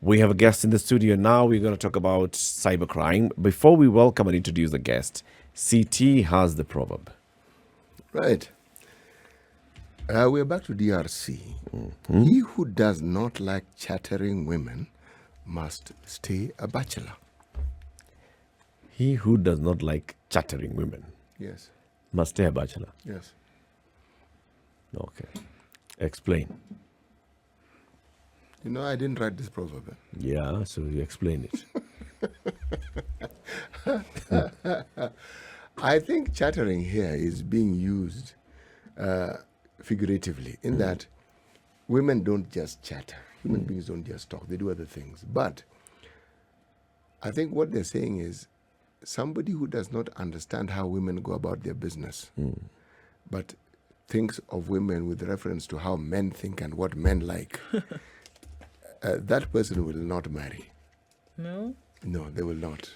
We have a guest in the studio now. We're going to talk about cybercrime. Before we welcome and introduce the guest, CT has the proverb. Right. We're back to DRC. Mm-hmm. He who does not like chattering women must stay a bachelor. He who does not like chattering women. Yes. Must stay a bachelor. Yes. Okay. Explain. You know, I didn't write this proverb. Yeah, so you explain it. I think chattering here is being used figuratively in that women don't just chatter. Human beings don't just talk. They do other things. But I think what they're saying is somebody who does not understand how women go about their business, but thinks of women with reference to how men think and what men like, that person will not marry. No? No, they will not.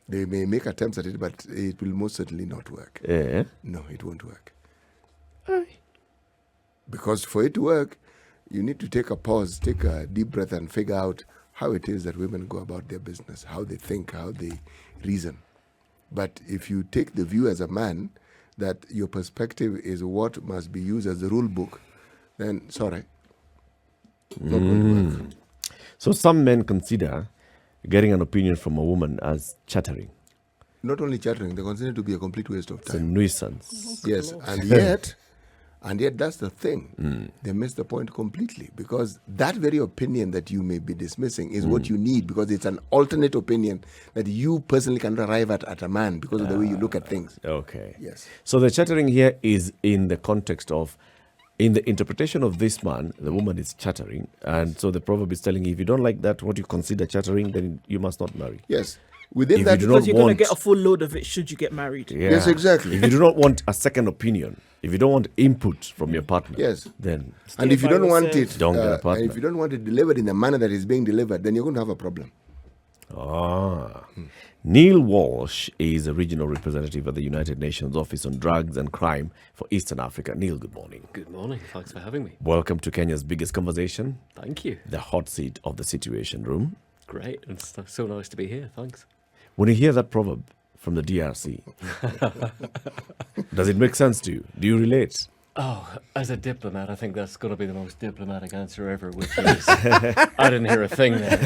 They may make attempts at it, but it will most certainly not work. No, it won't work. Aye. Because for it to work, you need to take a pause, take a deep breath, and figure out how it is that women go about their business, how they think, how they reason. But if you take the view as a man that your perspective is what must be used as the rule book, then sorry, not going to work. So some men consider getting an opinion from a woman as chattering. Not only chattering, they consider it to be a complete waste of time. It's a nuisance. Yes, and yet that's the thing. They miss the point completely, because that very opinion that you may be dismissing is what you need, because it's an alternate opinion that you personally cannot arrive at a man because of the way you look at things. Okay. Yes. So the chattering here is in the context of, in the interpretation of this man, the woman is chattering. And so the proverb is telling you, if you don't like that, what you consider chattering, then you must not marry. Yes. Within If that, you do Because not you're going to want- get a full load of it should you get married. Yeah. Yes, exactly. If you do not want a second opinion, if you don't want input from your partner, Yes. then and if you by don't want yourself. it, Don't get a partner. and if you don't want it delivered in the manner that is being delivered, then you're going to have a problem. Neil Walsh is a regional representative at the United Nations Office on Drugs and Crime for Eastern Africa. Neil, good morning. Good morning. Thanks for having me. Welcome to Kenya's biggest conversation, Thank you. the hot seat of the Situation Room. Great. It's so nice to be here. Thanks. When you hear that proverb from the DRC, does it make sense to you? Do you relate? Oh, as a diplomat, I think that's going to be the most diplomatic answer ever, which is I didn't hear a thing there.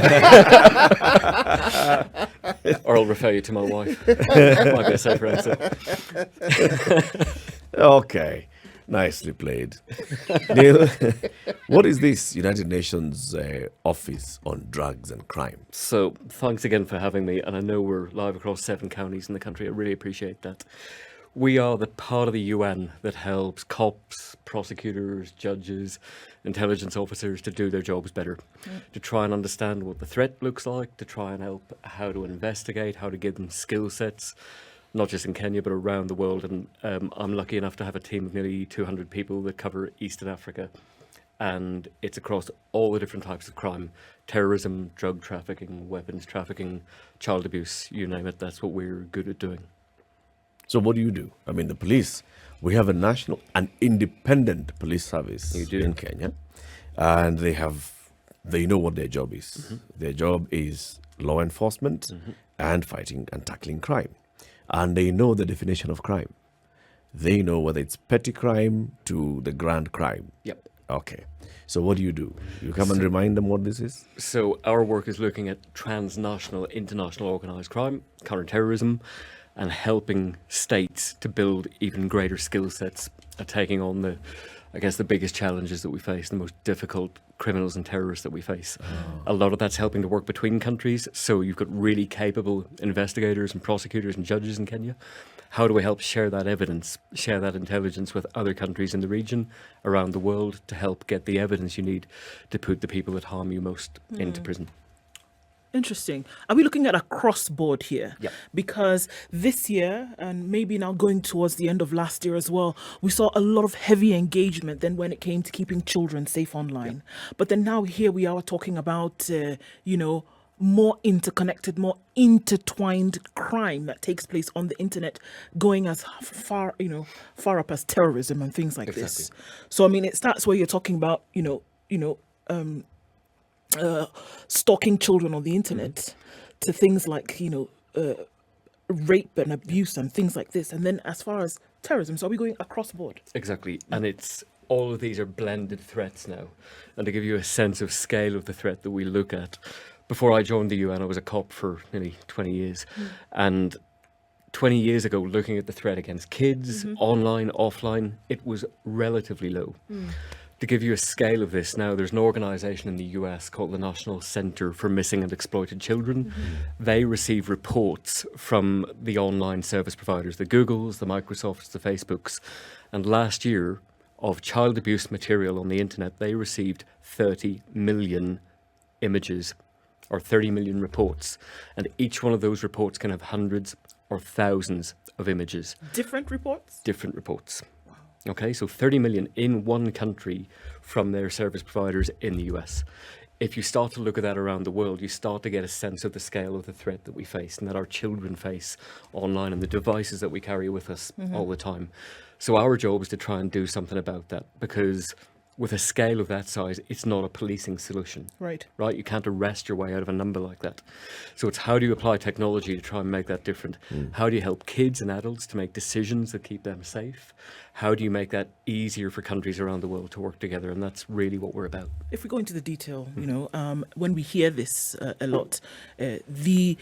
Or I'll refer you to my wife. Might be a safer answer. Okay, nicely played. Neil, what is this United Nations Office on Drugs and Crime? So thanks again for having me. And I know we're live across 7 counties in the country. I really appreciate that. We are the part of the UN that helps cops, prosecutors, judges, intelligence officers to do their jobs better, to try and understand what the threat looks like, to try and help how to investigate, how to give them skill sets, not just in Kenya, but around the world. And I'm lucky enough to have a team of nearly 200 people that cover Eastern Africa. And it's across all the different types of crime: terrorism, drug trafficking, weapons trafficking, child abuse, you name it. That's what we're good at doing. So what do you do? I mean, the police, we have a national and independent police service in Kenya, and they know what their job is. Mm-hmm. Their job is law enforcement and fighting and tackling crime. And they know the definition of crime. They know whether it's petty crime to the grand crime. Yep. Okay. So what do? You come and remind them what this is? So our work is looking at transnational, international organised crime, counter-terrorism, and helping states to build even greater skill sets at taking on the biggest challenges that we face, the most difficult criminals and terrorists that we face. A lot of that's helping to work between countries. So you've got really capable investigators and prosecutors and judges in Kenya. How do we help share that evidence, share that intelligence with other countries in the region, around the world, to help get the evidence you need to put the people that harm you most into prison? Interesting. Are we looking at a cross-board here? Yep. Because this year, and maybe now going towards the end of last year as well, we saw a lot of heavy engagement then when it came to keeping children safe online. Yep. But then now here we are talking about, more interconnected, more intertwined crime that takes place on the internet, going as far up as terrorism and things like this. So, I mean, it starts where you're talking about, stalking children on the internet to things like, rape and abuse and things like this. And then as far as terrorism, so are we going across board? Exactly. And it's all of these are blended threats now. And to give you a sense of scale of the threat that we look at, before I joined the UN, I was a cop for nearly 20 years. And 20 years ago, looking at the threat against kids, online, offline, it was relatively low. To give you a scale of this now, there's an organisation in the US called the National Centre for Missing and Exploited Children. They receive reports from the online service providers, the Googles, the Microsofts, the Facebooks. And last year, of child abuse material on the internet, they received 30 million images or 30 million reports. And each one of those reports can have hundreds or thousands of images. Different reports? Different reports. Okay, so 30 million in one country from their service providers in the US. If you start to look at that around the world, you start to get a sense of the scale of the threat that we face and that our children face online and the devices that we carry with us all the time. So our job is to try and do something about that, because with a scale of that size, it's not a policing solution. Right. Right? You can't arrest your way out of a number like that. So it's how do you apply technology to try and make that different? How do you help kids and adults to make decisions that keep them safe? How do you make that easier for countries around the world to work together? And that's really what we're about. If we go into the detail, when we hear this a lot, the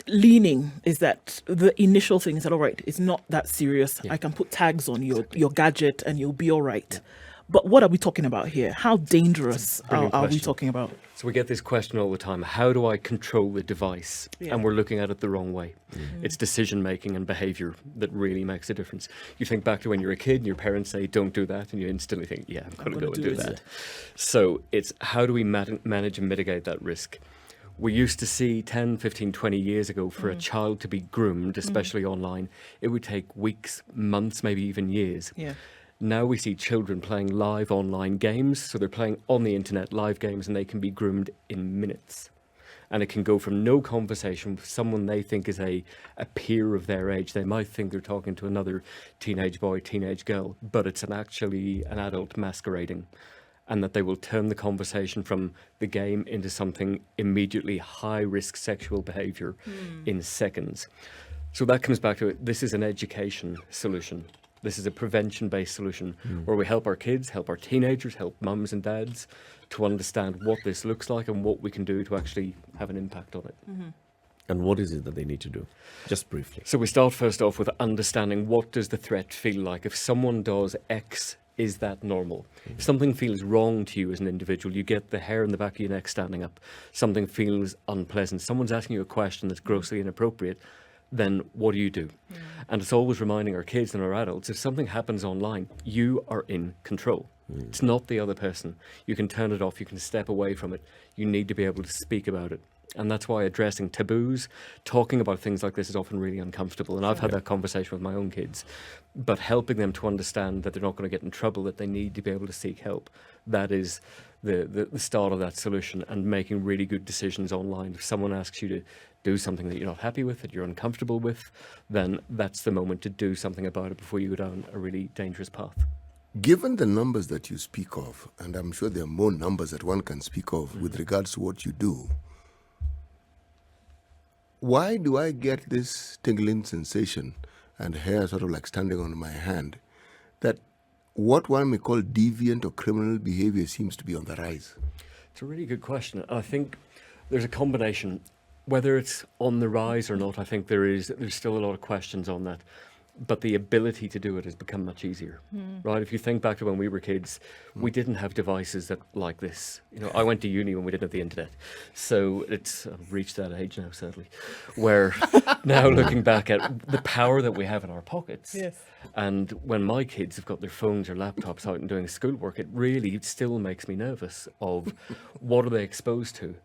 leaning is that the initial thing is that, all right, it's not that serious. I can put tags on your gadget and you'll be all right. But what are we talking about here? How dangerous are we talking about? So we get this question all the time. How do I control the device? Yeah. And we're looking at it the wrong way. It's decision making and behavior that really makes a difference. You think back to when you're a kid and your parents say, don't do that. And you instantly think, yeah, I'm going to go and do that. So it's how do we manage and mitigate that risk? We used to see 10, 15, 20 years ago for a child to be groomed, especially online, it would take weeks, months, maybe even years. Yeah. Now we see children playing live online games. So they're playing on the internet live games and they can be groomed in minutes. And it can go from no conversation with someone they think is a peer of their age. They might think they're talking to another teenage boy, teenage girl, but it's actually an adult masquerading. And that they will turn the conversation from the game into something immediately high-risk sexual behaviour in seconds. So that comes back to it. This is an education solution. This is a prevention-based solution where we help our kids, help our teenagers, help mums and dads to understand what this looks like and what we can do to actually have an impact on it. And what is it that they need to do? Just briefly. So we start first off with understanding what does the threat feel like. If someone does X, is that normal? If something feels wrong to you as an individual, you get the hair in the back of your neck standing up. Something feels unpleasant. Someone's asking you a question that's grossly inappropriate. Then what do? And it's always reminding our kids and our adults, if something happens online, you are in control. It's not the other person. You can turn it off. You can step away from it. You need to be able to speak about it. And that's why addressing taboos, talking about things like this is often really uncomfortable. And I've had that conversation with my own kids. But helping them to understand that they're not going to get in trouble, that they need to be able to seek help. That is the start of that solution, and making really good decisions online. If someone asks you to do something that you're not happy with, that you're uncomfortable with, then that's the moment to do something about it before you go down a really dangerous path. Given the numbers that you speak of, and I'm sure there are more numbers that one can speak of with regards to what you do, why do I get this tingling sensation and hair sort of like standing on my hand that what one may call deviant or criminal behavior seems to be on the rise? It's a really good question. I think there's a combination. Whether it's on the rise or not, I think there's still a lot of questions on that. But the ability to do it has become much easier, right? If you think back to when we were kids, we didn't have devices that like this. I went to uni when we didn't have the internet. So I've reached that age now, sadly, where now looking back at the power that we have in our pockets. Yes. And when my kids have got their phones or laptops out and doing schoolwork, it really still makes me nervous of what are they exposed to?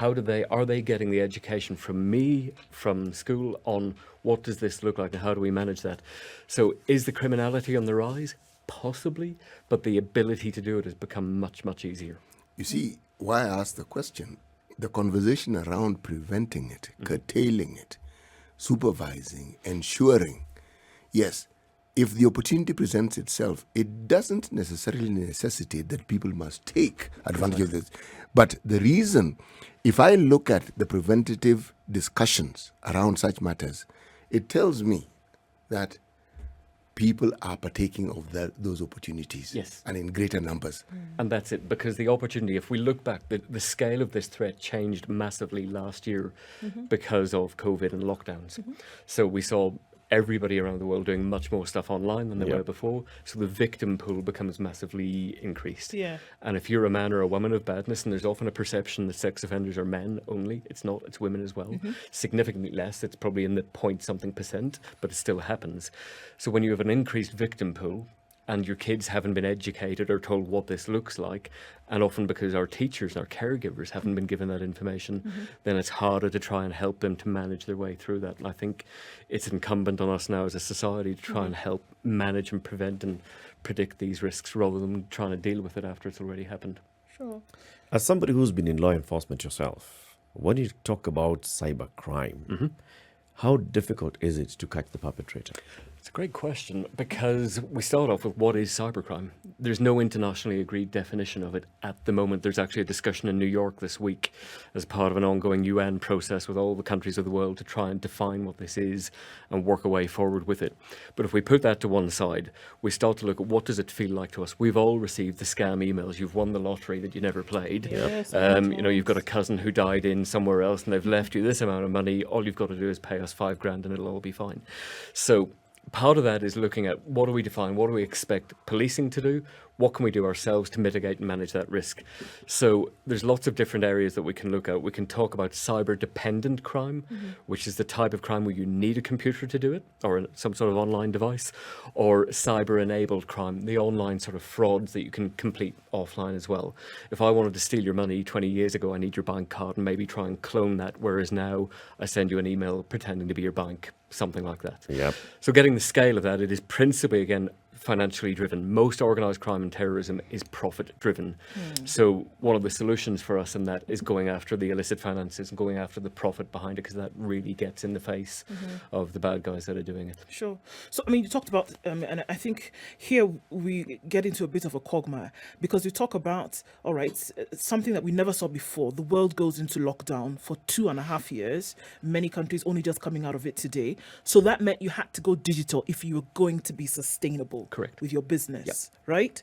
Are they getting the education from me, from school, on what does this look like and how do we manage that? So is the criminality on the rise? Possibly, but the ability to do it has become much, much easier. You see, why I asked the question, the conversation around preventing it, curtailing it, supervising, ensuring, yes, if the opportunity presents itself, it doesn't necessarily necessitate that people must take advantage of this. But the reason, if I look at the preventative discussions around such matters, it tells me that people are partaking of those opportunities, Yes. and in greater numbers. And that's it, because the opportunity, if we look back, the scale of this threat changed massively last year because of COVID and lockdowns. So we saw everybody around the world doing much more stuff online than they were before. So the victim pool becomes massively increased. Yeah. And if you're a man or a woman of badness, and there's often a perception that sex offenders are men only, it's not, it's women as well. Significantly less, it's probably in the point something %, but it still happens. So when you have an increased victim pool, and your kids haven't been educated or told what this looks like, and often because our teachers and our caregivers haven't been given that information, then it's harder to try and help them to manage their way through that. And I think it's incumbent on us now as a society to try and help manage and prevent and predict these risks rather than trying to deal with it after it's already happened. Sure. As somebody who's been in law enforcement yourself, when you talk about cybercrime, how difficult is it to catch the perpetrator? It's a great question, because we start off with what is cybercrime. There's no internationally agreed definition of it at the moment. There's actually a discussion in New York this week as part of an ongoing UN process with all the countries of the world to try and define what this is and work a way forward with it. But if we put that to one side, we start to look at what does it feel like to us. We've all received the scam emails. You've won the lottery that you never played. Yes, You've got a cousin who died in somewhere else and they've left you this amount of money. All you've got to do is pay us $5,000 and it'll all be fine. So part of that is looking at what do we define, what do we expect policing to do, what can we do ourselves to mitigate and manage that risk. So there's lots of different areas that we can look at. We can talk about cyber-dependent crime, which is the type of crime where you need a computer to do it, or some sort of online device, or cyber-enabled crime, the online sort of frauds that you can complete offline as well. If I wanted to steal your money 20 years ago, I need your bank card and maybe try and clone that, whereas now I send you an email pretending to be your bank, something like that. Yep. So getting the scale of that, it is principally, again, financially driven. Most organised crime and terrorism is profit driven. So one of the solutions for us in that is going after the illicit finances and going after the profit behind it, because that really gets in the face of the bad guys that are doing it. Sure. So, I mean, you talked about, and I think here we get into a bit of a quagmire, because you talk about, all right, something that we never saw before. The world goes into lockdown for 2.5 years. Many countries only just coming out of it today. So that meant you had to go digital if you were going to be sustainable. Correct. With your business, right?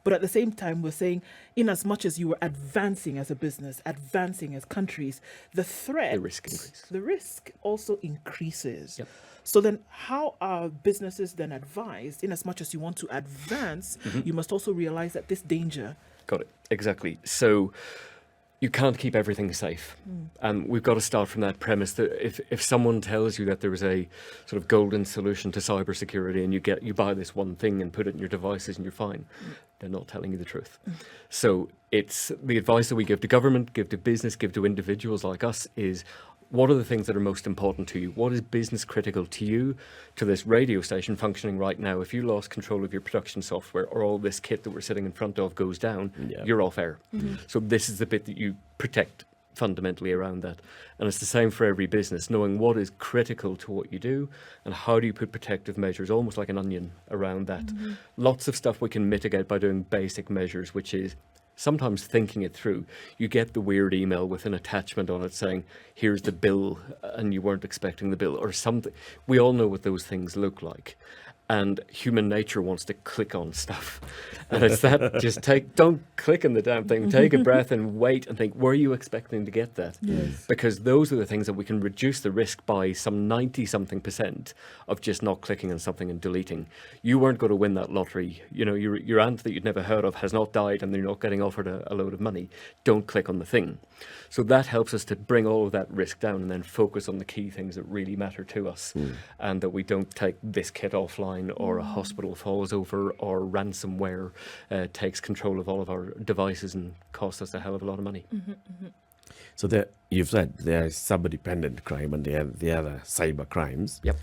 But at the same time, we're saying, in as much as you were advancing as a business, advancing as countries, the threat, The risk increases. the risk also increases. Yep. So then how are businesses then advised, in as much as you want to advance, you must also realize that this danger. Got it. Exactly. So you can't keep everything safe. And we've got to start from that premise that if someone tells you that there is a sort of golden solution to cybersecurity and you buy this one thing and put it in your devices and you're fine, they're not telling you the truth. So it's the advice that we give to government, give to business, give to individuals like us is, what are the things that are most important to you? What is business critical to you, to this radio station functioning right now? If you lost control of your production software or all this kit that we're sitting in front of goes down, you're off air. So this is the bit that you protect fundamentally around that. And it's the same for every business, knowing what is critical to what you do and how do you put protective measures, almost like an onion, around that. Lots of stuff we can mitigate by doing basic measures, which is sometimes thinking it through. You get the weird email with an attachment on it saying, here's the bill, and you weren't expecting the bill, or something. We all know what those things look like. And human nature wants to click on stuff. And it's that, just don't click on the damn thing. Take a breath and wait and think, were you expecting to get that? Yes. Because those are the things that we can reduce the risk by some 90-something% of just not clicking on something and deleting. You weren't going to win that lottery. You know, your aunt that you'd never heard of has not died and they're not getting offered a load of money. Don't click on the thing. So that helps us to bring all of that risk down and then focus on the key things that really matter to us, and that we don't take this kit offline, or a hospital falls over, or ransomware takes control of all of our devices and costs us a hell of a lot of money. So you've said there is cyber-dependent crime and the other cyber crimes. Yep.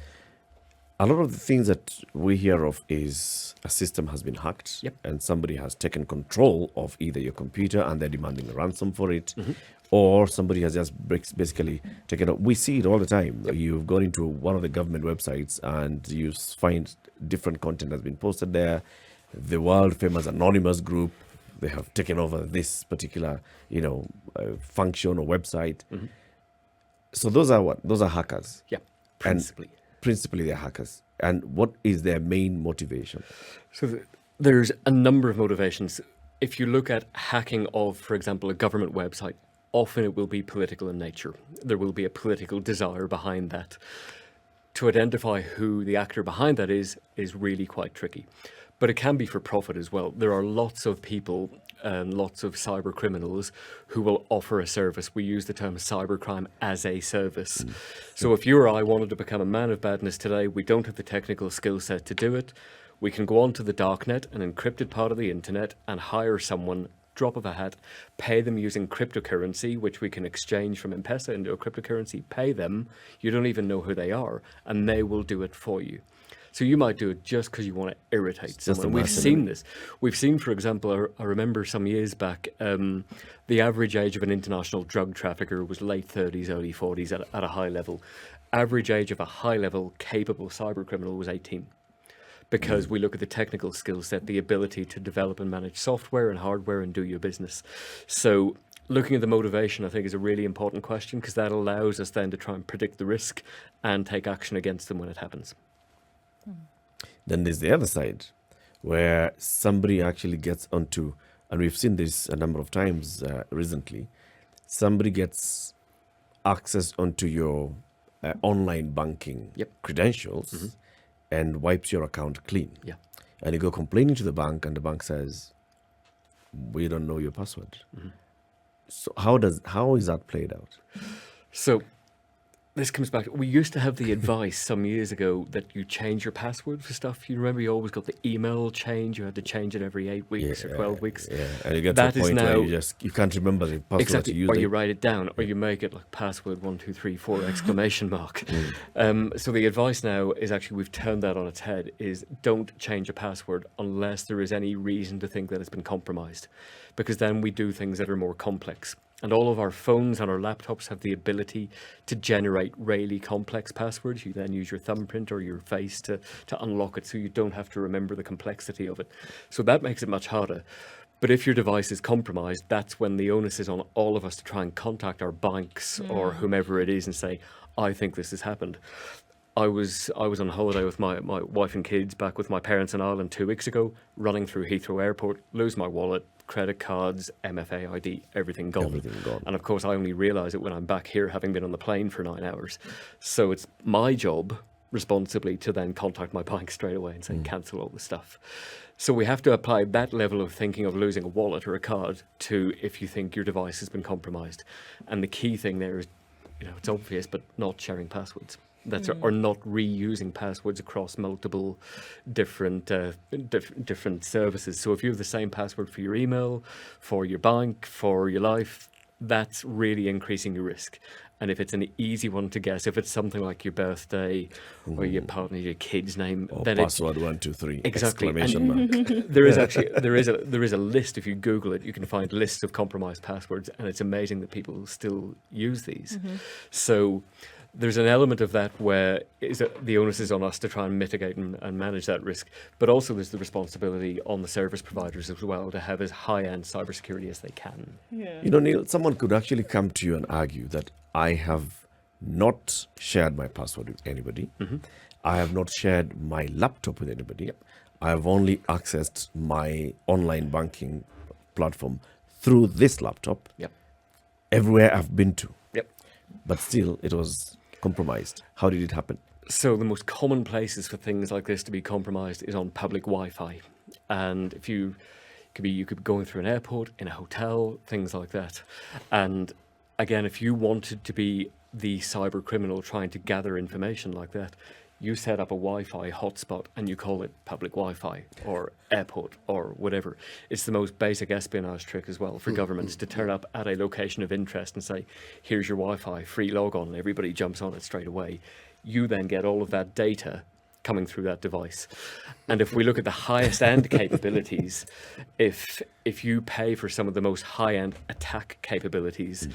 A lot of the things that we hear of is a system has been hacked, Yep. and somebody has taken control of either your computer and they're demanding a ransom for it, or somebody has just basically taken up. We see it all the time. You've gone into one of the government websites and you find different content has been posted there. The world famous anonymous group, they have taken over this particular, function or website. So those are what? Those are hackers. Yeah, And principally they're hackers. And what is their main motivation? So there's a number of motivations. If you look at hacking of, for example, a government website, often it will be political in nature. There will be a political desire behind that. To identify who the actor behind that is really quite tricky. But it can be for profit as well. There are lots of people and lots of cyber criminals who will offer a service. We use the term cybercrime as a service. So if you or I wanted to become a man of badness today, we don't have the technical skill set to do it. We can go onto the darknet, an encrypted part of the internet, and hire someone, drop of a hat, pay them using cryptocurrency, which we can exchange from M-Pesa into a cryptocurrency, pay them. You don't even know who they are, and they will do it for you. So you might do it just because you want to irritate someone. We've seen this. We've seen, for example, I remember some years back, the average age of an international drug trafficker was late 30s, early 40s at a high level. Average age of a high-level, capable cyber criminal was 18. Because we look at the technical skill set, the ability to develop and manage software and hardware and do your business. So looking at the motivation, I think, is a really important question, because that allows us then to try and predict the risk and take action against them when it happens. Then there's the other side, where somebody actually gets onto, and we've seen this a number of times recently, somebody gets access onto your online banking credentials and wipes your account clean. Yeah. And you go complaining to the bank, and the bank says, we don't know your password. So how is that played out? So this comes back. We used to have the advice some years ago that you change your password for stuff. You remember you always got the email change. You had to change it every 8 weeks or 12 weeks. Yeah, and you get That to a is point now- where you can't remember the password Exactly. to use. Or you write it down, or you make it like password 1 2 3 4 exclamation mark. So the advice now is actually, we've turned that on its head, is don't change a password unless there is any reason to think that it's been compromised, because then we do things that are more complex. And all of our phones and our laptops have the ability to generate really complex passwords. You then use your thumbprint or your face to unlock it, so you don't have to remember the complexity of it. So that makes it much harder. But if your device is compromised, that's when the onus is on all of us to try and contact our banks or whomever it is and say, I think this has happened. I was on holiday with my wife and kids back with my parents in Ireland 2 weeks ago, running through Heathrow Airport, lose my wallet, credit cards, MFA ID, everything gone. Everything gone. And of course, I only realise it when I'm back here, having been on the plane for 9 hours. So it's my job, responsibly, to then contact my bank straight away and say, cancel all the stuff. So we have to apply that level of thinking of losing a wallet or a card to if you think your device has been compromised. And the key thing there is, it's obvious, but not sharing passwords. Or not reusing passwords across multiple different services. So if you have the same password for your email, for your bank, for your life, that's really increasing your risk. And if it's an easy one to guess, if it's something like your birthday or your partner, your kid's name, Or then password 1 2 3 Exactly. exclamation mark. there is actually there is a list. If you Google it, you can find lists of compromised passwords, and it's amazing that people still use these. So there's an element of that where the onus is on us to try and mitigate and manage that risk, but also there's the responsibility on the service providers as well to have as high-end cybersecurity as they can. Yeah. Neil, someone could actually come to you and argue that I have not shared my password with anybody. I have not shared my laptop with anybody. I have only accessed my online banking platform through this laptop. Everywhere I've been to. But still, it was compromised. How did it happen? So the most common places for things like this to be compromised is on public Wi-Fi. And if you could be going through an airport, in a hotel, things like that. And again, if you wanted to be the cyber criminal trying to gather information like that, you set up a Wi-Fi hotspot and you call it public Wi-Fi or airport or whatever. It's the most basic espionage trick as well for governments to turn up at a location of interest and say, here's your Wi-Fi, free log on, and everybody jumps on it straight away. You then get all of that data coming through that device. And if we look at the highest end capabilities, if you pay for some of the most high-end attack capabilities,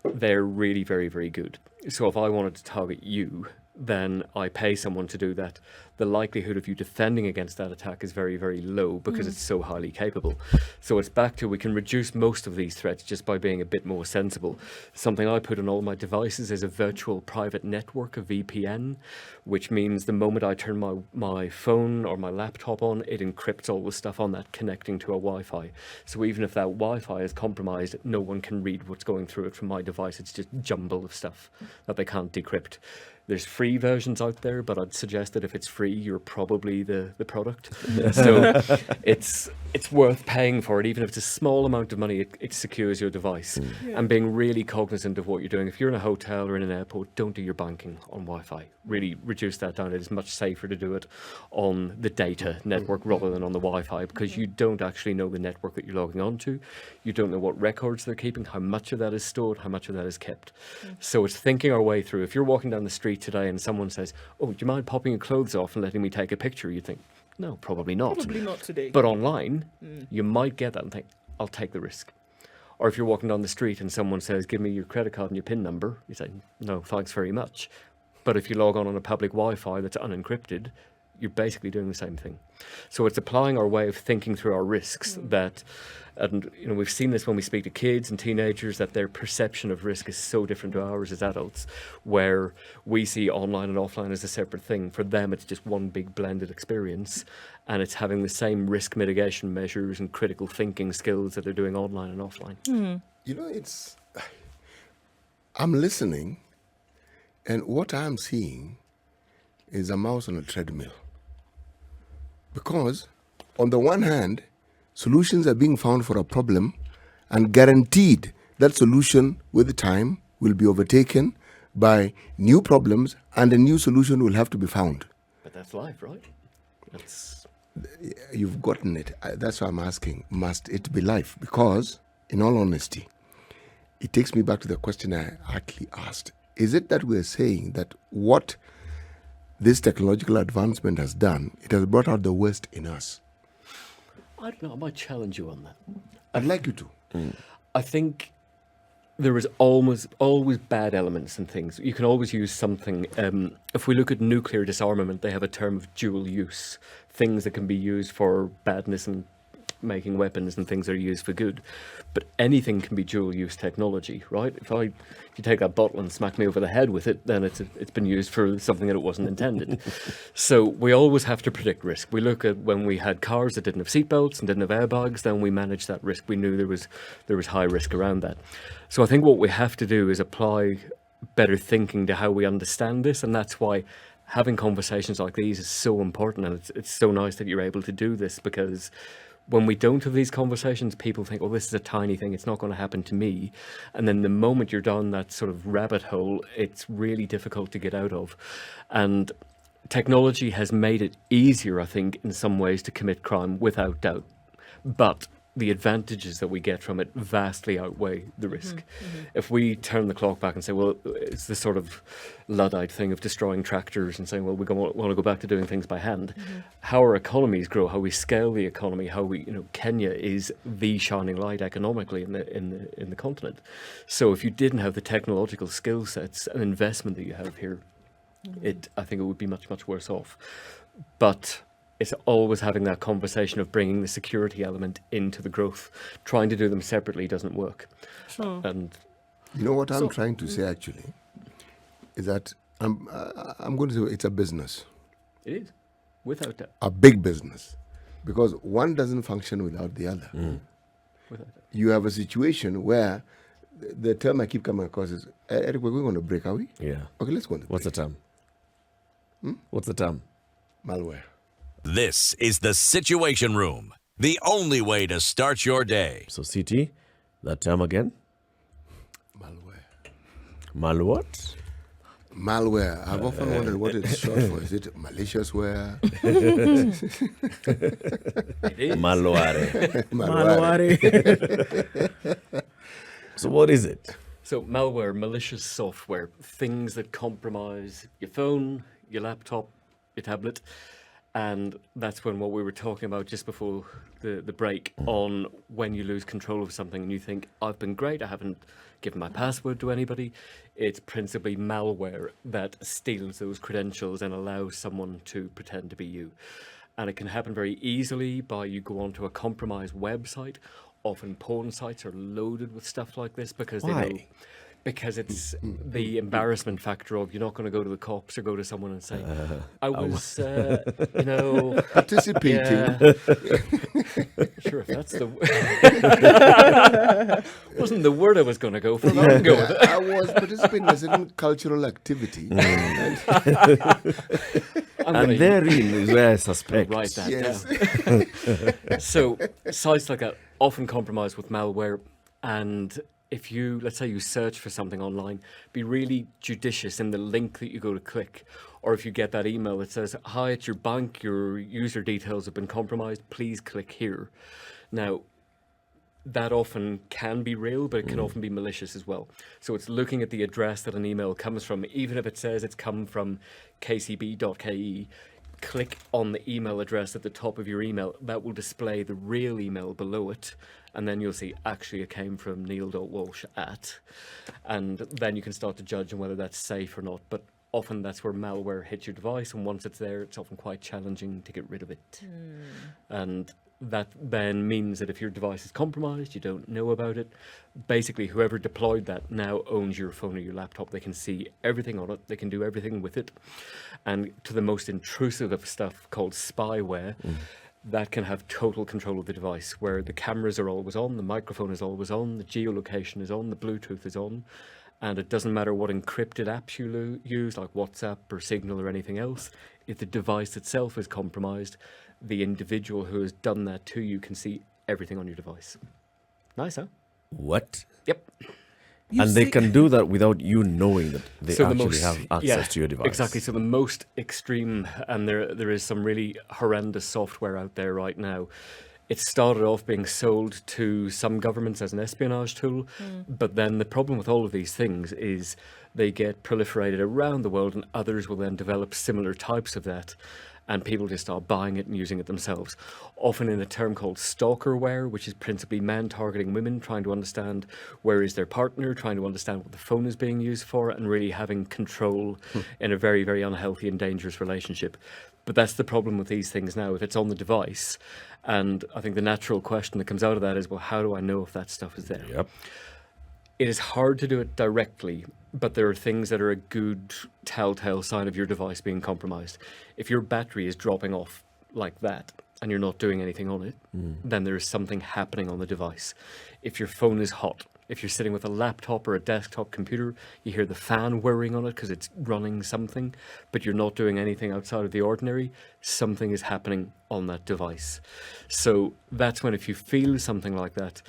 they're really very, very good. So if I wanted to target you, then I pay someone to do that. The likelihood of you defending against that attack is very, very low because it's so highly capable. So it's back to we can reduce most of these threats just by being a bit more sensible. Something I put on all my devices is a virtual private network, a VPN, which means the moment I turn my phone or my laptop on, it encrypts all the stuff on that connecting to a Wi-Fi. So even if that Wi-Fi is compromised, no one can read what's going through it from my device. It's just jumble of stuff that they can't decrypt. There's free versions out there, but I'd suggest that if it's free, you're probably the product. So it's worth paying for it, even if it's a small amount of money. It secures your device. And being really cognizant of what you're doing. If you're in a hotel or in an airport, don't do your banking on Wi-Fi. Really reduce that down. It is much safer to do it on the data network rather than on the Wi-Fi, because you don't actually know the network that you're logging onto. You don't know what records they're keeping, how much of that is stored, how much of that is kept. So it's thinking our way through. If you're walking down the street today and someone says, "Oh, do you mind popping your clothes off and letting me take a picture?" You think, no, probably not. Probably not today. But online, you might get that and think, I'll take the risk. Or if you're walking down the street and someone says, "Give me your credit card and your PIN number," you say, "No, thanks very much." But if you log on a public Wi-Fi that's unencrypted, you're basically doing the same thing. So it's applying our way of thinking through our risks that, and you know, we've seen this when we speak to kids and teenagers, that their perception of risk is so different to ours as adults, where we see online and offline as a separate thing. For them, it's just one big blended experience, and it's having the same risk mitigation measures and critical thinking skills that they're doing online and offline. You know, I'm listening, and what I'm seeing is a mouse on a treadmill. Because on the one hand, solutions are being found for a problem, and guaranteed that solution with time will be overtaken by new problems, and a new solution will have to be found. But that's life, right? That's... You've gotten it. That's why I'm asking, must it be life? Because, in all honesty, it takes me back to the question I actually asked. Is it that we're saying that what this technological advancement has done, it has brought out the worst in us? I don't know, I might challenge you on that. I'd like you to. I think there is always bad elements in things. You can always use something. If we look at nuclear disarmament, they have a term of dual use. Things that can be used for badness and making weapons, and things that are used for good. But anything can be dual use technology, right? If you take that bottle and smack me over the head with it, then it's been used for something that it wasn't intended. So we always have to predict risk. We look at when we had cars that didn't have seatbelts and didn't have airbags, then we managed that risk. We knew there was high risk around that. So I think what we have to do is apply better thinking to how we understand this, and that's why having conversations like these is so important, and it's so nice that you're able to do this, because when we don't have these conversations, people think, "Oh, this is a tiny thing, it's not going to happen to me." And then the moment you're down that sort of rabbit hole, it's really difficult to get out of. And technology has made it easier, I think, in some ways to commit crime, without doubt. But the advantages that we get from it vastly outweigh the risk. If we turn the clock back and say, well, it's this sort of Luddite thing of destroying tractors and saying, well, we want to go back to doing things by hand. How our economies grow, how we scale the economy, how we, Kenya is the shining light economically in the continent. So if you didn't have the technological skill sets and investment that you have here, I think it would be much, much worse off. But it's always having that conversation of bringing the security element into the growth. Trying to do them separately doesn't work. Sure. And you know what I'm trying to say actually is that I'm going to say it's a business. It is, without doubt. A big business, because one doesn't function without the other. Without doubt. You have a situation where the term I keep coming across is, Eric, we're going on a break, are we? Yeah. Okay, let's go on the break. What's the term? What's the term? Malware. This is the Situation Room, the only way to start your day. So, CT, that term again? Malware. What? Malware. I've often wondered what it's short for. Is it malicious ware? It is. Malware. Malware. So, what is it? So malware, malicious software, things that compromise your phone, your laptop, your tablet. And that's when what we were talking about just before the break on when you lose control of something and you think, I've been great, I haven't given my password to anybody. It's principally malware that steals those credentials and allows someone to pretend to be you. And it can happen very easily by you go onto a compromised website. Often porn sites are loaded with stuff like this because they know. Because it's the embarrassment factor of you're not going to go to the cops or go to someone and say, I was, participating. Sure, if that's the wasn't the word I was going to go for. But I can go with it. I was participating in a certain cultural activity. And therein is where I suspect. Write that Yes. down. So sites like that often compromised with malware, and if you, let's say you search for something online, be really judicious in the link that you go to click. Or if you get that email that says, hi, it's your bank, your user details have been compromised, please click here. Now, that often can be real, but it can often be malicious as well. So it's looking at the address that an email comes from, even if it says it's come from kcb.ke, click on the email address at the top of your email. That will display the real email below it. And then you'll see, actually, it came from neil.walsh at. And then you can start to judge on whether that's safe or not. But often that's where malware hits your device. And once it's there, it's often quite challenging to get rid of it. And that then means that if your device is compromised, you don't know about it. Basically, whoever deployed that now owns your phone or your laptop. They can see everything on it. They can do everything with it. And to the most intrusive of stuff called spyware, that can have total control of the device, where the cameras are always on, the microphone is always on, the geolocation is on, the Bluetooth is on, and it doesn't matter what encrypted apps you use, like WhatsApp or Signal or anything else. If the device itself is compromised, the individual who has done that to you can see everything on your device. Nice, huh? What? Yep. And they can do that without you knowing that they actually have access to your device. Exactly. So the most extreme, and there is some really horrendous software out there right now. It started off being sold to some governments as an espionage tool, but then the problem with all of these things is they get proliferated around the world, and others will then develop similar types of that. And people just start buying it and using it themselves. Often in a term called stalkerware, which is principally men targeting women, trying to understand where is their partner, trying to understand what the phone is being used for, and really having control in a very, very unhealthy and dangerous relationship. But that's the problem with these things now, if it's on the device. And I think the natural question that comes out of that is, well, how do I know if that stuff is there? Yep. It is hard to do it directly, but there are things that are a good telltale sign of your device being compromised. If your battery is dropping off like that and you're not doing anything on it, then there is something happening on the device. If your phone is hot, if you're sitting with a laptop or a desktop computer, you hear the fan whirring on it because it's running something, but you're not doing anything outside of the ordinary, something is happening on that device. So that's when, if you feel something like that,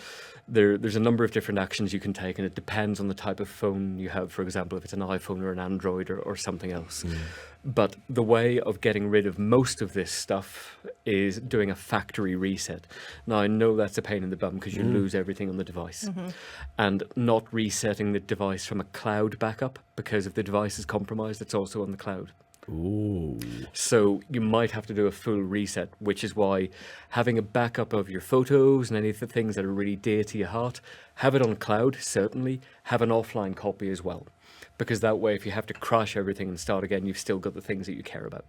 there's a number of different actions you can take, and it depends on the type of phone you have. For example, if it's an iPhone or an Android or something else. But the way of getting rid of most of this stuff is doing a factory reset. Now, I know that's a pain in the bum because you lose everything on the device. And not resetting the device from a cloud backup, because if the device is compromised, it's also on the cloud. Ooh. So you might have to do a full reset, which is why having a backup of your photos and any of the things that are really dear to your heart, have it on cloud, certainly. Have an offline copy as well. Because that way, if you have to crash everything and start again, you've still got the things that you care about.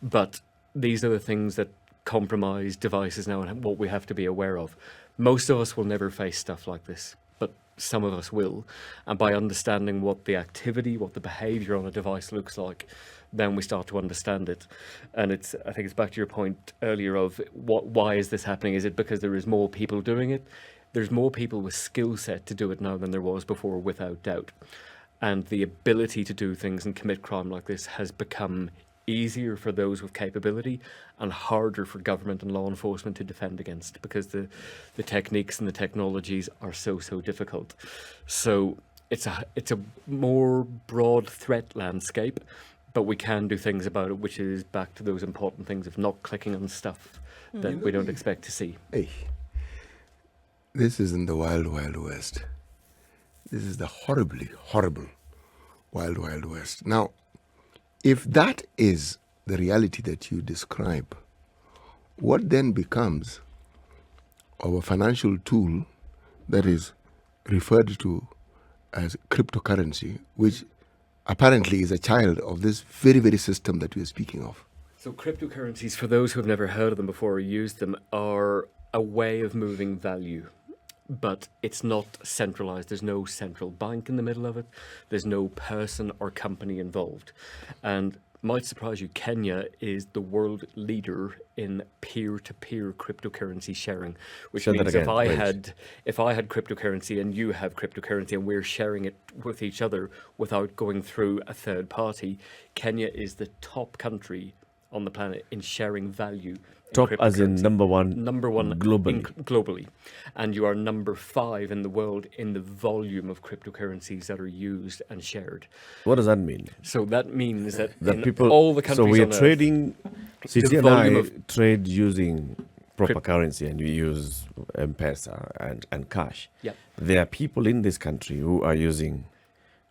But these are the things that compromise devices now and what we have to be aware of. Most of us will never face stuff like this, but some of us will. And by understanding what the activity, what the behavior on a device looks like, then we start to understand it. And I think it's back to your point earlier of why is this happening? Is it because there is more people doing it? There's more people with skill set to do it now than there was before, without doubt. And the ability to do things and commit crime like this has become easier for those with capability and harder for government and law enforcement to defend against, because the techniques and the technologies are so difficult. So it's a more broad threat landscape, but we can do things about it, which is back to those important things of not clicking on stuff that we don't expect to see. Hey, this isn't the wild, wild west. This is the horribly horrible wild, wild west. Now, if that is the reality that you describe, what then becomes of a financial tool that is referred to as cryptocurrency, which apparently is a child of this very, very system that we are speaking of? So cryptocurrencies, for those who have never heard of them before or used them, are a way of moving value. But it's not centralized. There's no central bank in the middle of it. There's no person or company involved. And might surprise you, Kenya is the world leader in peer-to-peer cryptocurrency sharing, which Say that means again, if I had cryptocurrency and you have cryptocurrency and we're sharing it with each other without going through a third party, Kenya is the top country on the planet in sharing value. Top as in number one globally. Globally. And you are number 5 in the world in the volume of cryptocurrencies that are used and shared. What does that mean? So that means that in people, all the countries so we are on Earth, trading, City and volume I of trade using proper currency, and we use M-Pesa and cash. Yep. There are people in this country who are using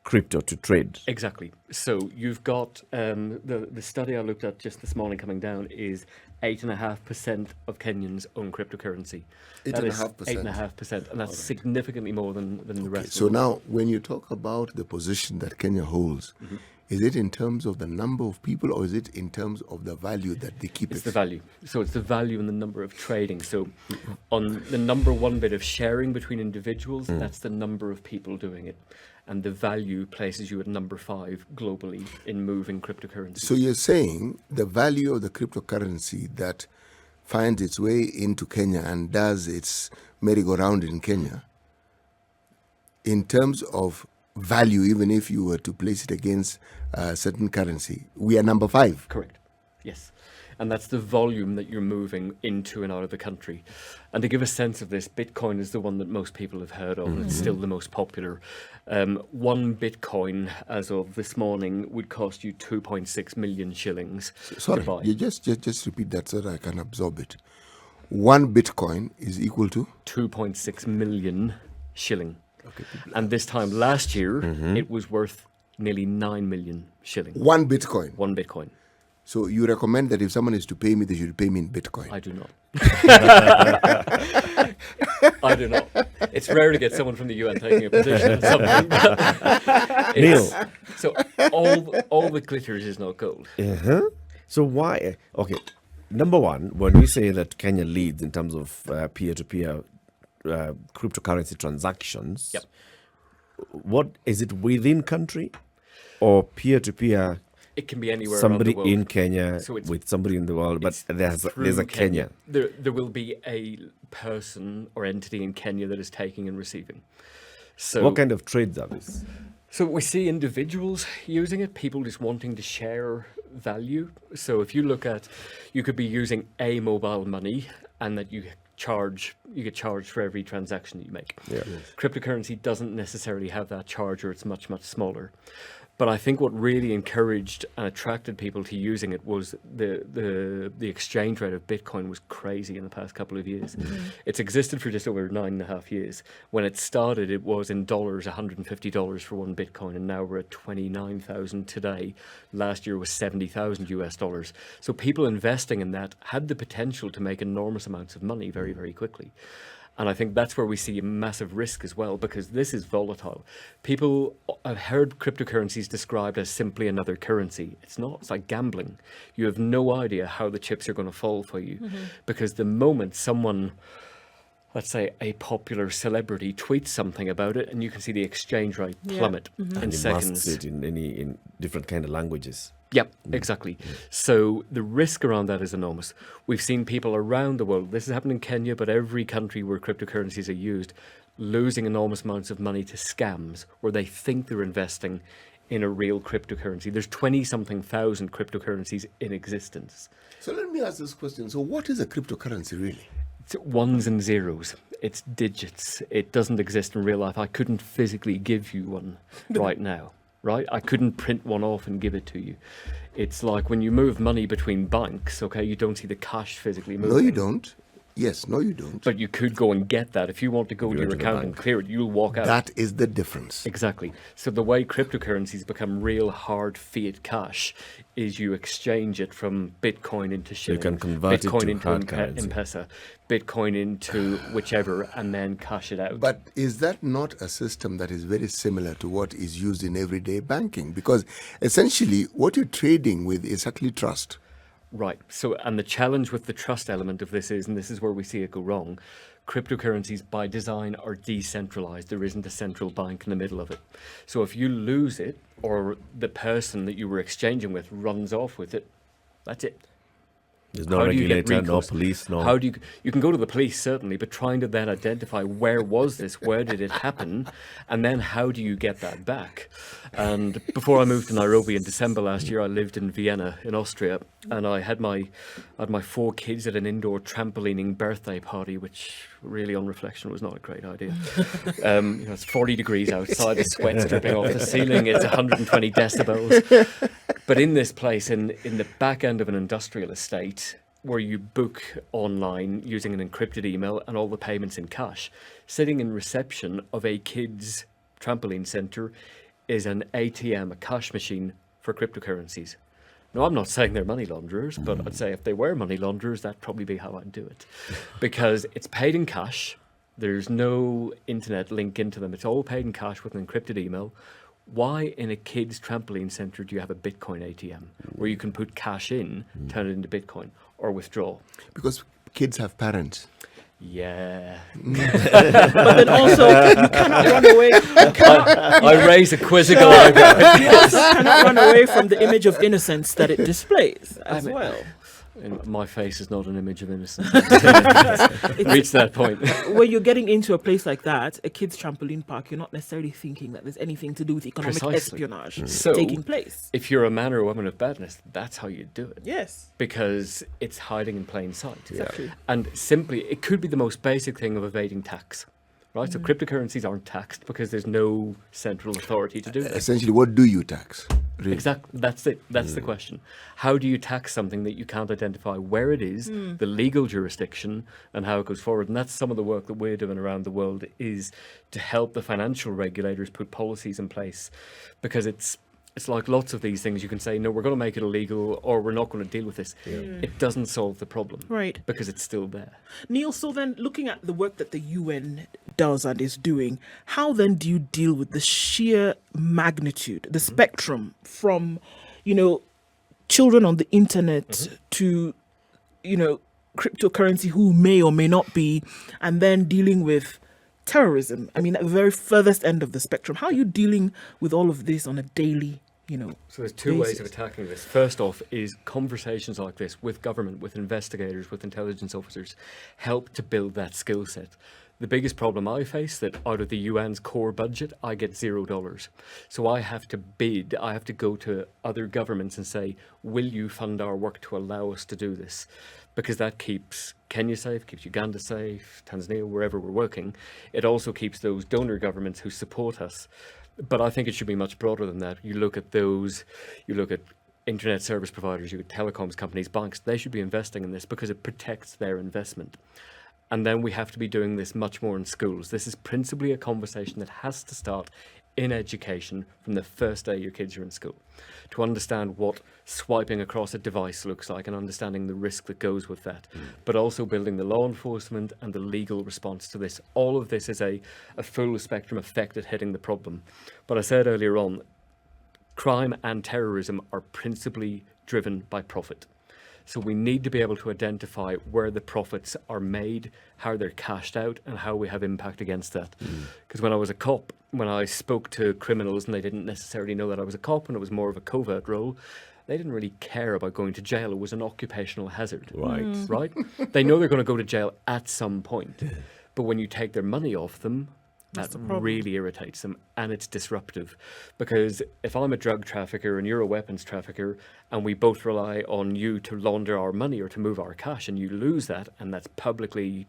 crypto to trade. Exactly. So you've got the study I looked at just this morning coming down is 8.5% of Kenyans own cryptocurrency. 8.5%. 8.5%, and that's significantly more than the rest. So of the world. now, when you talk about the position that Kenya holds, is it in terms of the number of people, or is it in terms of the value that they keep It's it? the value. So it's the value and the number of trading. So on the number one bit of sharing between individuals, that's the number of people doing it. And the value places you at number 5 globally in moving cryptocurrency. So you're saying the value of the cryptocurrency that finds its way into Kenya and does its merry-go-round in Kenya, in terms of value, even if you were to place it against a certain currency, we are number 5. Correct. Yes. And that's the volume that you're moving into and out of the country. And to give a sense of this, Bitcoin is the one that most people have heard of. It's still the most popular. 1 Bitcoin, as of this morning, would cost you 2.6 million shillings Sorry, to buy. you just repeat that so that I can absorb it. 1 Bitcoin is equal to? 2.6 million shilling. And this time last year, it was worth nearly 9 million shilling. 1 Bitcoin. 1 Bitcoin. So you recommend that if someone is to pay me, they should pay me in Bitcoin? I do not. I do not. It's rare to get someone from the UN taking a position on something. Neil. So all that glitters is not gold. So why? Okay, number one, when we say that Kenya leads in terms of peer-to-peer cryptocurrency transactions, Yep. what is it within country or peer-to-peer? It can be anywhere Somebody around the world. in Kenya So it's- with somebody in the world, but there's Through a Kenya. There will be a person or entity in Kenya that is taking and receiving. So What kind of trades are this? So we see individuals using it, people just wanting to share value. So if you look at, you could be using a mobile money and that you get charged for every transaction that you make. Yeah. Cryptocurrency doesn't necessarily have that charge, or it's much, much smaller. But I think what really encouraged and attracted people to using it was the exchange rate of Bitcoin was crazy in the past couple of years. It's existed for just over 9.5 years. When it started, it was in dollars, $150 for 1 Bitcoin, and now we're at 29,000 today. Last year was 70,000 US dollars. So people investing in that had the potential to make enormous amounts of money very, very quickly. And I think that's where we see a massive risk as well, because this is volatile. People have heard cryptocurrencies described as simply another currency. It's not. It's like gambling. You have no idea how the chips are going to fall for you, because the moment someone, let's say a popular celebrity, tweets something about it, and you can see the exchange rate plummet in And you seconds. must it in different kind of languages. Yep, exactly. So the risk around that is enormous. We've seen people around the world, this has happened in Kenya, but every country where cryptocurrencies are used, losing enormous amounts of money to scams where they think they're investing in a real cryptocurrency. There's 20-something thousand cryptocurrencies in existence. So let me ask this question. So what is a cryptocurrency really? It's ones and zeros. It's digits. It doesn't exist in real life. I couldn't physically give you one right now. Right? I couldn't print one off and give it to you. It's like when you move money between banks, okay, you don't see the cash physically moving. No, you don't. Yes, no, you don't. But you could go and get that. If you want to go to Go your to the account and bank. clear it, you'll walk out. That is the difference. Exactly. So the way cryptocurrencies become real hard fiat cash is you exchange it from Bitcoin into shilling, can convert it Bitcoin to into hard currency. M-Pesa, Bitcoin into whichever, and then cash it out. But is that not a system that is very similar to what is used in everyday banking? Because essentially what you're trading with is actually trust. Right. So, and the challenge with the trust element of this is, and this is where we see it go wrong, cryptocurrencies by design are decentralized. There isn't a central bank in the middle of it. So if you lose it, or the person that you were exchanging with runs off with it, that's it. There's no How do you get regulator, no recourse? police, no. How do you can go to the police certainly, but trying to then identify where was this, where did it happen, and then how do you get that back? And before I moved to Nairobi in December last year, I lived in Vienna in Austria, and I had my 4 kids at an indoor trampolining birthday party, which really on reflection was not a great idea. It's 40 degrees outside, the sweat's dripping off the ceiling, it's 120 decibels. But in this place, in the back end of an industrial estate, where you book online using an encrypted email and all the payments in cash, sitting in reception of a kids' trampoline centre is an ATM, a cash machine for cryptocurrencies. Now, I'm not saying they're money launderers, but I'd say if they were money launderers, that'd probably be how I'd do it. Because it's paid in cash, there's no internet link into them, it's all paid in cash with an encrypted email. Why in a kids' trampoline centre do you have a Bitcoin ATM where you can put cash in, turn it into Bitcoin, or withdraw? Because kids have parents. Yeah. But then also, you cannot run away. I raise a quizzical eyebrow. You also cannot run away from the image of innocence that it displays as well. And my face is not an image of innocence. Reach that point. When you're getting into a place like that, a kid's trampoline park, you're not necessarily thinking that there's anything to do with economic Precisely. espionage So, taking place. if you're a man or a woman of badness, that's how you do it. Yes. Because it's hiding in plain sight. Exactly. And simply, it could be the most basic thing of evading tax. Right? So cryptocurrencies aren't taxed because there's no central authority to do that. Essentially, what do you tax? Really? Exactly. That's it. That's the question. How do you tax something that you can't identify where it is, the legal jurisdiction, and how it goes forward? And that's some of the work that we're doing around the world, is to help the financial regulators put policies in place, because it's like lots of these things. You can say, no, we're going to make it illegal, or we're not going to deal with this. It doesn't solve the problem. Right. Because it's still there. Neil, so then looking at the work that the UN does and is doing, how then do you deal with the sheer magnitude, the spectrum from, children on the internet to, cryptocurrency who may or may not be, and then dealing with terrorism? I mean, at the very furthest end of the spectrum. How are you dealing with all of this on a daily, So there's two ways basis? of attacking this. First off is conversations like this with government, with investigators, with intelligence officers, help to build that skill set. The biggest problem I face, that out of the UN's core budget, I get $0. So I have to bid, I have to go to other governments and say, will you fund our work to allow us to do this? Because that keeps Kenya safe, keeps Uganda safe, Tanzania, wherever we're working. It also keeps those donor governments who support us. But I think it should be much broader than that. You look at internet service providers, you look at telecoms companies, banks, they should be investing in this because it protects their investment. And then we have to be doing this much more in schools. This is principally a conversation that has to start in education from the first day your kids are in school, to understand what swiping across a device looks like and understanding the risk that goes with that, but also building the law enforcement and the legal response to this. All of this is a full spectrum effect at hitting the problem. But I said earlier on, crime and terrorism are principally driven by profit. So we need to be able to identify where the profits are made, how they're cashed out, and how we have impact against that. Because when I was a cop, when I spoke to criminals and they didn't necessarily know that I was a cop and it was more of a covert role, they didn't really care about going to jail. It was an occupational hazard. Right? They know they're going to go to jail at some point. But when you take their money off them, that really irritates them, and it's disruptive. Because if I'm a drug trafficker and you're a weapons trafficker and we both rely on you to launder our money or to move our cash, and you lose that, and that's publicly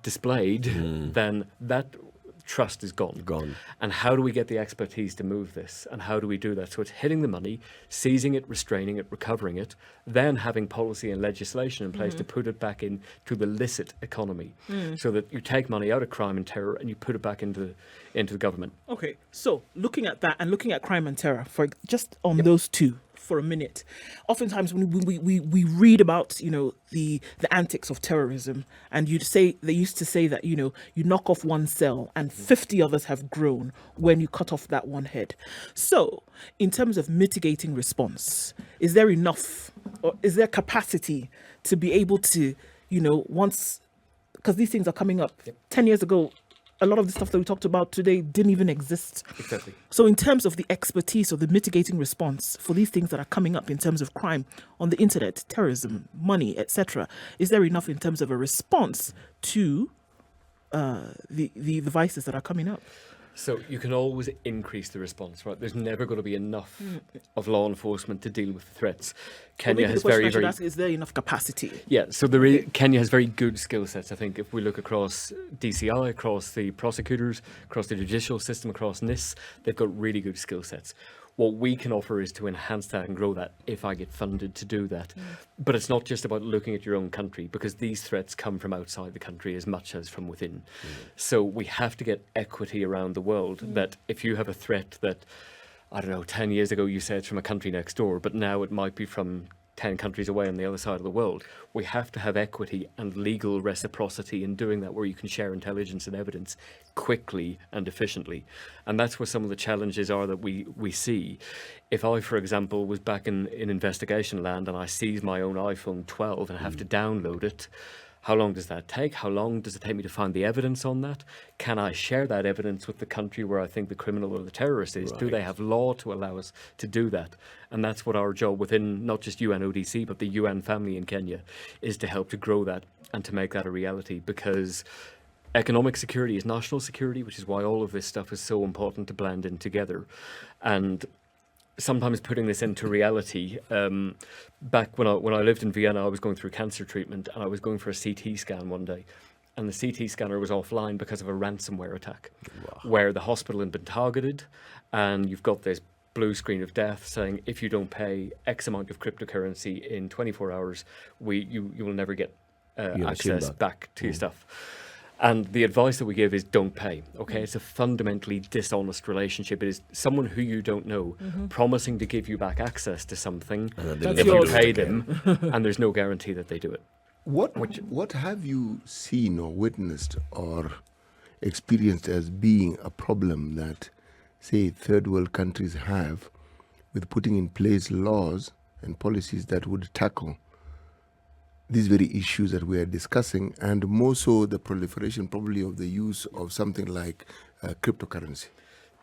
displayed, then that trust is gone. Gone. And how do we get the expertise to move this? And how do we do that? So it's hitting the money, seizing it, restraining it, recovering it, then having policy and legislation in place to put it back into the licit economy, so that you take money out of crime and terror and you put it back into the government. Okay, so looking at that and looking at crime and terror, for just on those two for a minute, oftentimes when we read about, you know, the antics of terrorism, and they used to say that, you know, you knock off one cell and 50 others have grown when you cut off that one head. So in terms of mitigating response, is there enough, or is there capacity to be able to, you know, once, because these things are coming up 10 years ago, a lot of the stuff that we talked about today didn't even exist. Exactly. So in terms of the expertise or the mitigating response for these things that are coming up in terms of crime on the internet, terrorism, money, etc., is there enough in terms of a response to the vices that are coming up? So you can always increase the response, right? There's never going to be enough of law enforcement to deal with the threats. Kenya has very, very... Is there enough capacity? Yeah, so Kenya has very good skill sets. I think if we look across DCI, across the prosecutors, across the judicial system, across NIS, they've got really good skill sets. What we can offer is to enhance that and grow that if I get funded to do that. But it's not just about looking at your own country, because these threats come from outside the country as much as from within. So we have to get equity around the world, that if you have a threat that, I don't know, 10 years ago you said it's from a country next door, but now it might be from 10 countries away on the other side of the world. We have to have equity and legal reciprocity in doing that, where you can share intelligence and evidence quickly and efficiently. And that's where some of the challenges are that we see. If I, for example, was back in investigation land and I seize my own iPhone 12 and have to download it, how long does that take? How long does it take me to find the evidence on that? Can I share that evidence with the country where I think the criminal or the terrorist is? Right. Do they have law to allow us to do that? And that's what our job within not just UNODC, but the UN family in Kenya, is to help to grow that and to make that a reality. Because economic security is national security, which is why all of this stuff is so important to blend in together. And sometimes putting this into reality, back when I lived in Vienna, I was going through cancer treatment and I was going for a CT scan one day, and the CT scanner was offline because of a ransomware attack. Wow. Where the hospital had been targeted, and you've got this blue screen of death saying, if you don't pay X amount of cryptocurrency in 24 hours, you will never get access back to your stuff. And the advice that we give is don't pay, okay? It's a fundamentally dishonest relationship. It is someone who you don't know promising to give you back access to something if you pay them, and there's no guarantee that they do it. What have you seen or witnessed or experienced as being a problem that, say, third world countries have with putting in place laws and policies that would tackle these very issues that we are discussing, and more so the proliferation probably of the use of something like cryptocurrency?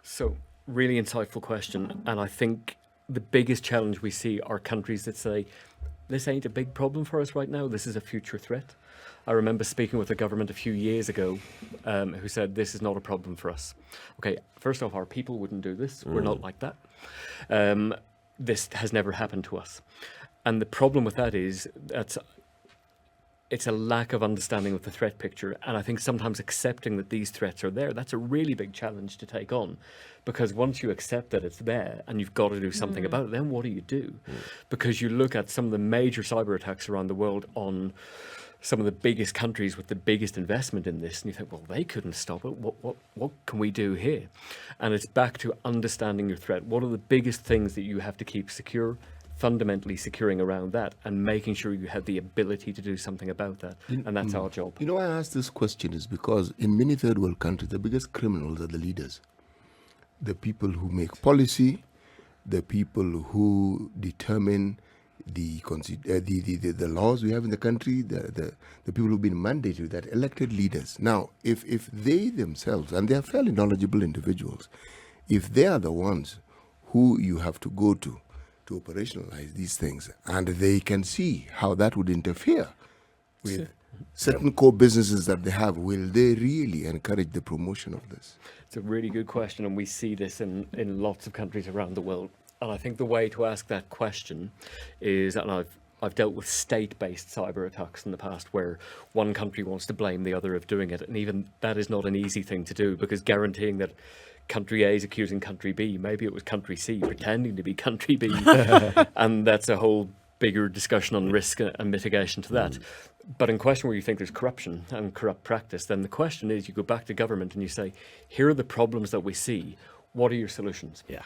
So, really insightful question. And I think the biggest challenge we see are countries that say, this ain't a big problem for us right now, this is a future threat. I remember speaking with a government a few years ago who said, this is not a problem for us. Okay, first off, our people wouldn't do this. We're not like that. This has never happened to us. And the problem with that is that it's a lack of understanding of the threat picture. And I think sometimes accepting that these threats are there, that's a really big challenge to take on. Because once you accept that it's there and you've got to do something about it, then what do you do? Because you look at some of the major cyber attacks around the world on some of the biggest countries with the biggest investment in this, and you think, well, they couldn't stop it. What can we do here? And it's back to understanding your threat. What are the biggest things that you have to keep secure? Fundamentally securing around that and making sure you have the ability to do something about that. And that's our job. You know, I ask this question is because in many third world countries, the biggest criminals are the leaders, the people who make policy, the people who determine the laws we have in the country, the people who've been mandated, that elected leaders. Now, if they themselves, and they are fairly knowledgeable individuals, if they are the ones who you have to go to operationalize these things, and they can see how that would interfere with certain core businesses that they have, will they really encourage the promotion of this? It's a really good question, and we see this in lots of countries around the world. And I think the way to ask that question is, and I've dealt with state-based cyber attacks in the past where one country wants to blame the other of doing it. And even that is not an easy thing to do, because guaranteeing that country A is accusing country B, maybe it was country C pretending to be country B. And that's a whole bigger discussion on risk and mitigation to that. But in question where you think there's corruption and corrupt practice, then the question is, you go back to government and you say, here are the problems that we see. What are your solutions? Yeah.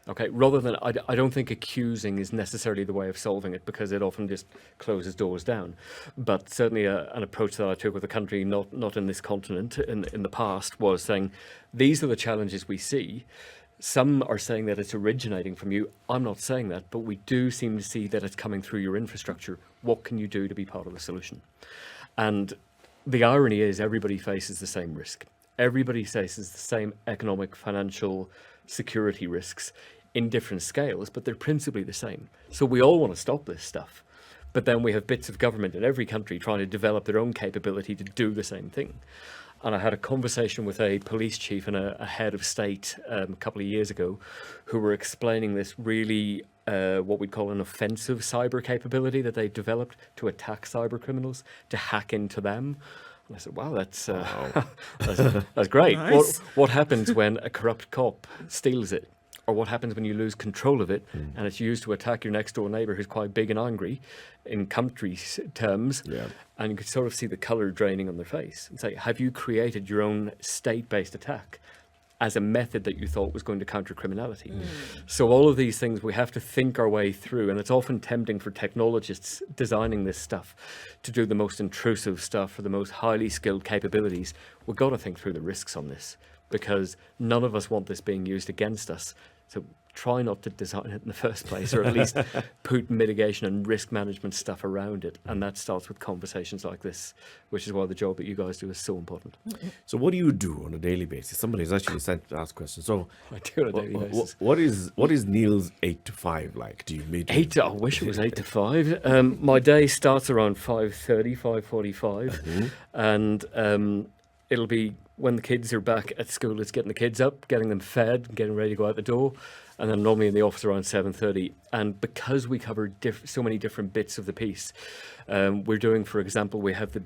Okay, rather than, I don't think accusing is necessarily the way of solving it, because it often just closes doors down. But certainly an approach that I took with a country not in this continent in the past was saying, these are the challenges we see. Some are saying that it's originating from you. I'm not saying that, but we do seem to see that it's coming through your infrastructure. What can you do to be part of the solution? And the irony is, everybody faces the same risk. Everybody faces the same economic, financial, security risks in different scales, but they're principally the same. So we all want to stop this stuff. But then we have bits of government in every country trying to develop their own capability to do the same thing. And I had a conversation with a police chief and a head of state a couple of years ago, who were explaining this really what we'd call an offensive cyber capability that they've developed to attack cyber criminals, to hack into them. And I said, wow, that's great. Nice. What happens when a corrupt cop steals it? Or what happens when you lose control of it and it's used to attack your next door neighbour who's quite big and angry in country terms? Yeah. And you could sort of see the colour draining on their face and say, have you created your own state-based attack as a method that you thought was going to counter criminality? So all of these things we have to think our way through, and it's often tempting for technologists designing this stuff to do the most intrusive stuff or the most highly skilled capabilities. We've got to think through the risks on this, because none of us want this being used against us. So try not to design it in the first place, or at least put mitigation and risk management stuff around it. And that starts with conversations like this, which is why the job that you guys do is so important. So what do you do on a daily basis? Somebody's actually sent to ask questions. So I do on a daily basis. what is Neil's 8 to 5 like? Do you meet? I wish it was 8 to 5. My day starts around 5:30, 5:45. And it'll be when the kids are back at school, it's getting the kids up, getting them fed, getting ready to go out the door. And then normally in the office around 7:30. And because we cover so many different bits of the piece, we're doing, for example, we have the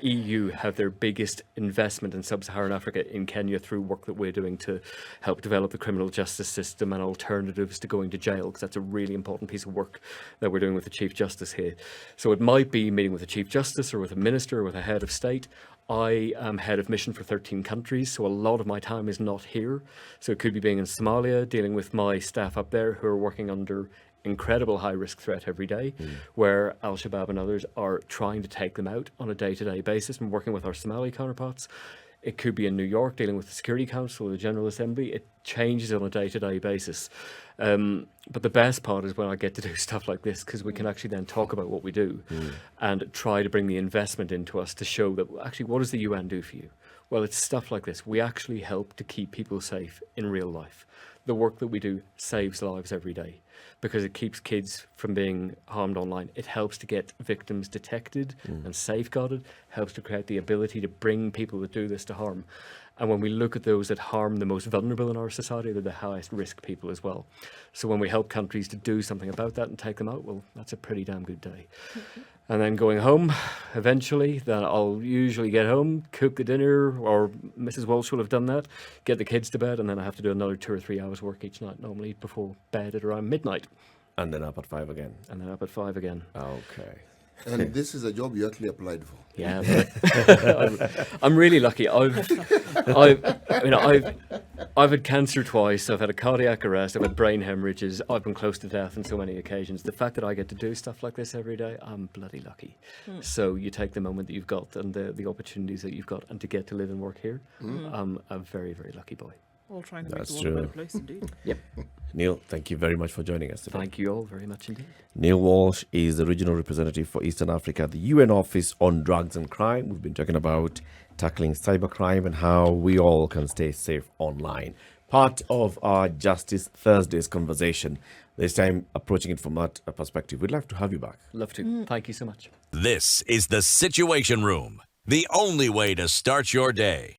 EU have their biggest investment in sub-Saharan Africa in Kenya through work that we're doing to help develop the criminal justice system and alternatives to going to jail, because that's a really important piece of work that we're doing with the Chief Justice here. So it might be meeting with the Chief Justice or with a minister or with a head of state. I am head of mission for 13 countries, so a lot of my time is not here. So it could be being in Somalia, dealing with my staff up there who are working under incredible high-risk threat every day, where Al-Shabaab and others are trying to take them out on a day-to-day basis, and working with our Somali counterparts. It could be in New York, dealing with the Security Council or the General Assembly. It changes on a day-to-day basis. But the best part is when I get to do stuff like this, because we can actually then talk about what we do and try to bring the investment into us to show that, actually, what does the UN do for you? Well, it's stuff like this. We actually help to keep people safe in real life. The work that we do saves lives every day, because it keeps kids from being harmed online. It helps to get victims detected and safeguarded, helps to create the ability to bring people that do this to harm. And when we look at those that harm the most vulnerable in our society, they're the highest risk people as well. So when we help countries to do something about that and take them out, well, that's a pretty damn good day. And then going home, eventually, then I'll usually get home, cook the dinner, or Mrs. Walsh will have done that, get the kids to bed, and then I have to do another 2 or 3 hours work each night, normally before bed at around midnight. And then up at 5 again. And then up at 5 again. Okay. And this is a job you actually applied for. Yeah, I'm really lucky. I've had cancer twice. I've had a cardiac arrest. I've had brain hemorrhages. I've been close to death on so many occasions. The fact that I get to do stuff like this every day, I'm bloody lucky. So you take the moment that you've got and the opportunities that you've got, and to get to live and work here, I'm a very, very lucky boy. All trying to make That's the world a better true. place, indeed. Yep. Neil, thank you very much for joining us today. Thank you all very much indeed. Neil Walsh is the regional representative for Eastern Africa at the UN Office on Drugs and Crime. We've been talking about tackling cybercrime and how we all can stay safe online. Part of our Justice Thursdays conversation, this time approaching it from that perspective. We'd love to have you back. Love to. Thank you so much. This is the Situation Room, the only way to start your day.